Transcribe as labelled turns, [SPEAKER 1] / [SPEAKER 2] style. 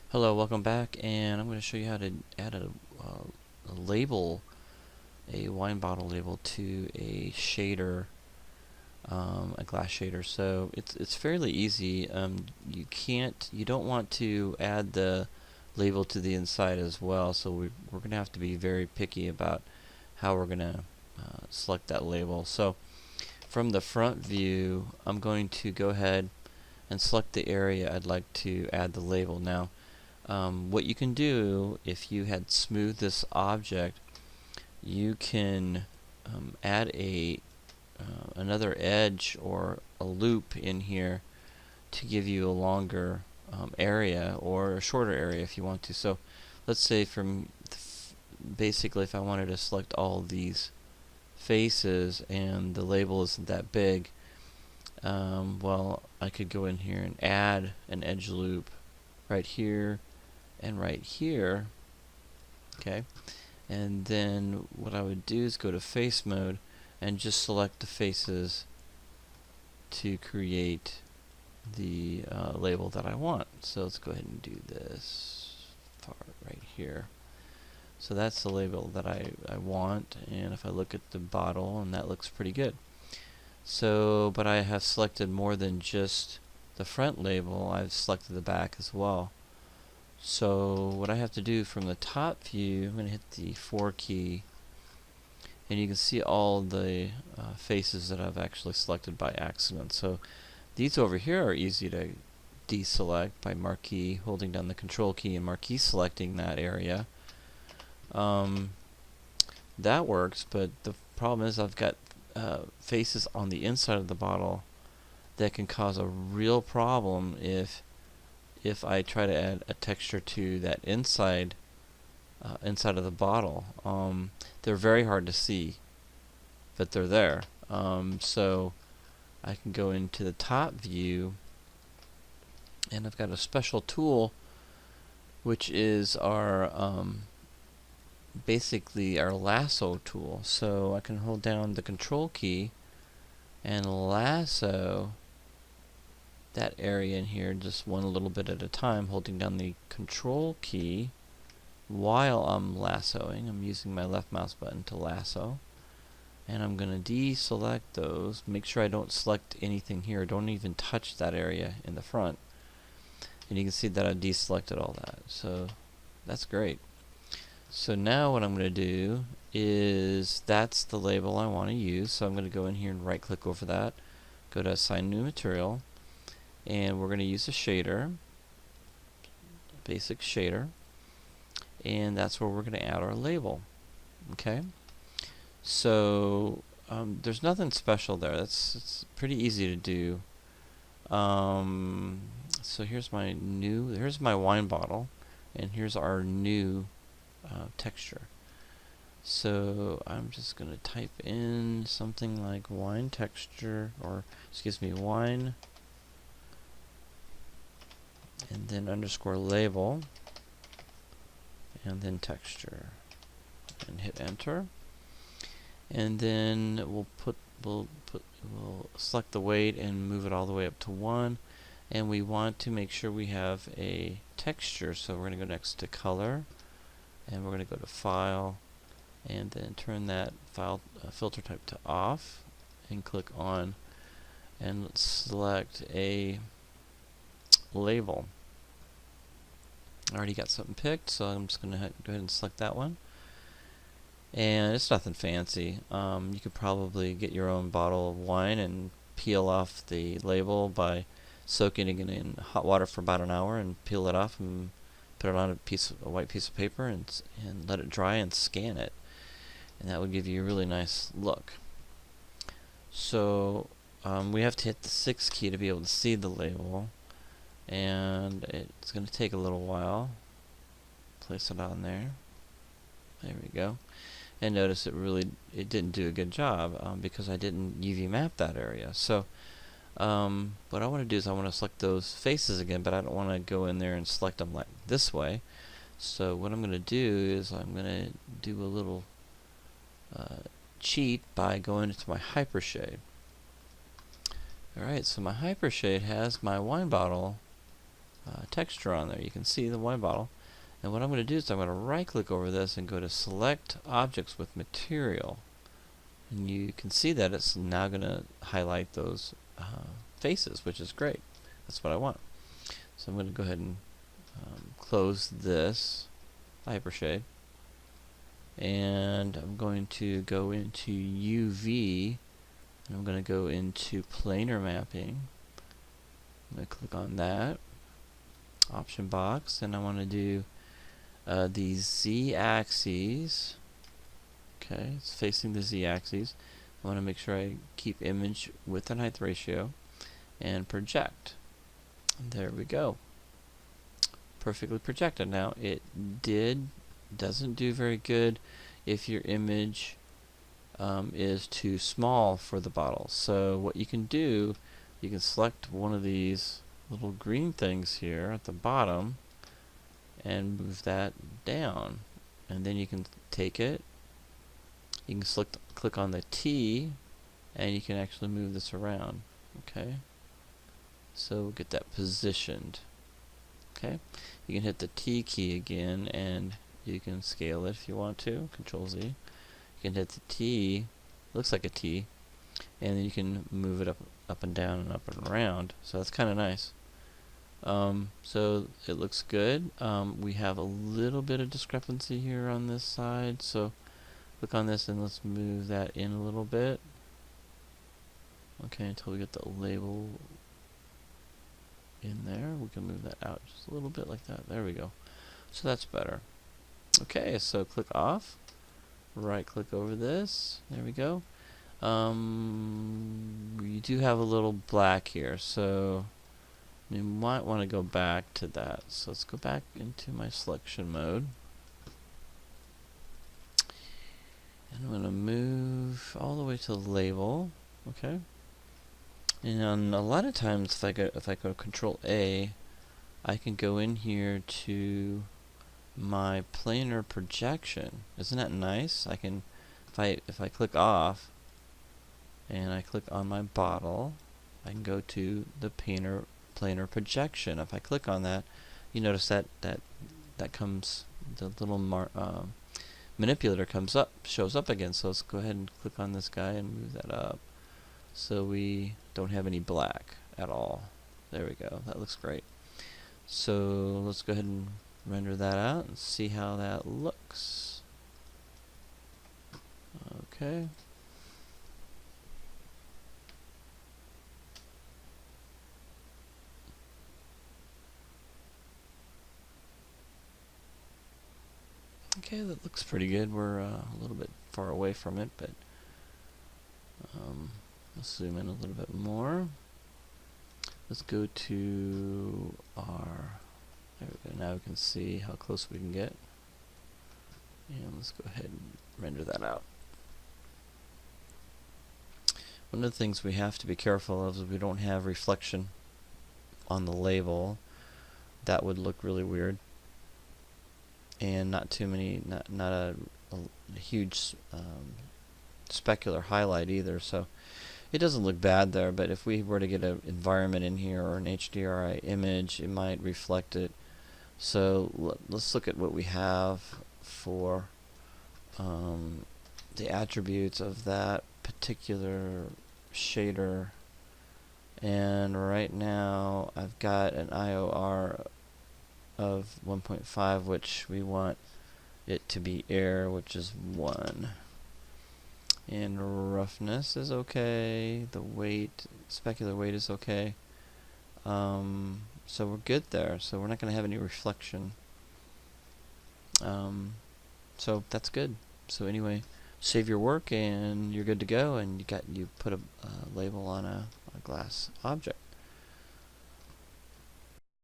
[SPEAKER 1] Hello, welcome back, and I'm going to show you how to add a label, a wine bottle label to a shader, a glass shader. So it's fairly easy. You don't want to add the label to the inside as well. So we're going to have to be very picky about how we're going to select that label. So from the front view, I'm going to go ahead and select the area I'd like to add the label. Now, what you can do if you had smoothed this object, you can add another edge or a loop in here to give you a longer area or a shorter area if you want to. So let's say basically if I wanted to select all these faces and the label isn't that big, well, I could go in here and add an edge loop right here and right here. Okay, and then what I would do is go to face mode and just select the faces to create the label that I want. So let's go ahead and do this part right here. So that's the label that I want, and if I look at the bottle, and that looks pretty good. So, but I have selected more than just the front label, I've selected the back as well. So what I have to do from the top view, I'm going to hit the 4 key, and you can see all the faces that I've actually selected by accident. So these over here are easy to deselect by marquee, holding down the control key and marquee selecting that area. That works, but the problem is I've got faces on the inside of the bottle that can cause a real problem if I try to add a texture to that inside of the bottle. They're very hard to see, but they're there. So I can go into the top view, and I've got a special tool, which is our basically our lasso tool. So I can hold down the control key and lasso that area in here just one little bit at a time, holding down the control key while I'm lassoing. I'm using my left mouse button to lasso, and I'm going to deselect those. Make sure I don't select anything here. Don't even touch that area in the front, and you can see that I deselected all that. So that's great. So now what I'm going to do is, that's the label I want to use, so I'm going to go in here and right click over that, go to assign new material, and we're going to use a shader, basic shader, and that's where we're going to add our label. Okay, so there's nothing special there. It's pretty easy to do. So here's my wine bottle, and here's our new texture. So I'm just going to type in something like wine texture, or excuse me, wine, and then underscore label, and then texture, and hit enter. And then we'll select the weight and move it all the way up to 1. And we want to make sure we have a texture, so we're going to go next to color, and we're going to go to file, and then turn that file filter type to off, and click on, and let's select a label. I already got something picked, so I'm just going to go ahead and select that one. And it's nothing fancy. You could probably get your own bottle of wine and peel off the label by soaking it in hot water for about an hour, and peel it off and put it on a white piece of paper, and let it dry and scan it, and that would give you a really nice look. So we have to hit the 6 key to be able to see the label, and it's going to take a little while. Place it on there. There we go. And notice it didn't do a good job because I didn't UV map that area. So what I want to do is I want to select those faces again, but I don't want to go in there and select them like this way. So what I'm going to do is I'm going to do a little cheat by going into my hypershade. Alright, so my hypershade has my wine bottle texture on there. You can see the wine bottle. And what I'm going to do is I'm going to right click over this and go to select objects with material. And you can see that it's now going to highlight those faces, which is great. That's what I want. So I'm going to go ahead and close this hypershade. And I'm going to go into UV, and I'm going to go into Planar Mapping. I'm going to click on that option box, and I want to do the Z-axis. Okay, it's facing the Z-axis. I want to make sure I keep image width and height ratio, and project. And there we go. Perfectly projected. Now it doesn't do very good if your image is too small for the bottle. So what you can do, you can select one of these little green things here at the bottom and move that down, and then you can take it, you can click on the T, and you can actually move this around. Okay, so we'll get that positioned. Okay, you can hit the T key again, and you can scale it if you want to. Control Z. You can hit the T, looks like a T, and then you can move it up and down and up and around. So that's kind of nice. So it looks good. We have a little bit of discrepancy here on this side, so click on this and let's move that in a little bit. Okay, until we get the label in there. We can move that out just a little bit like that. There we go. So that's better. Okay, so click off, right click over this, there we go. We do have a little black here, so you might want to go back to that. So let's go back into my selection mode, and I'm going to move all the way to the label. Okay, and a lot of times if I go Control A, I can go in here to my planar projection. Isn't that nice? I can, if I click off and I click on my bottle, I can go to the planar projection. If I click on that, you notice that comes, the little manipulator comes up, shows up again. So let's go ahead and click on this guy and move that up, so we don't have any black at all. There we go. That looks great. So let's go ahead and render that out and see how that looks. Okay. Okay, that looks pretty good. We're a little bit far away from it, but let's zoom in a little bit more. Let's go to our, there we go, now we can see how close we can get. And let's go ahead and render that out. One of the things we have to be careful of is we don't have reflection on the label. That would look really weird. And not too many, not a huge specular highlight either, so it doesn't look bad there. But if we were to get an environment in here or an HDRI image, it might reflect it. So let's look at what we have for the attributes of that particular shader. And right now I've got an IOR of 1.5, which we want it to be air, which is 1. And roughness is okay. The weight, specular weight is okay. So we're good there. So we're not going to have any reflection. So that's good. So anyway, save your work and you're good to go. And you put a label on a glass object.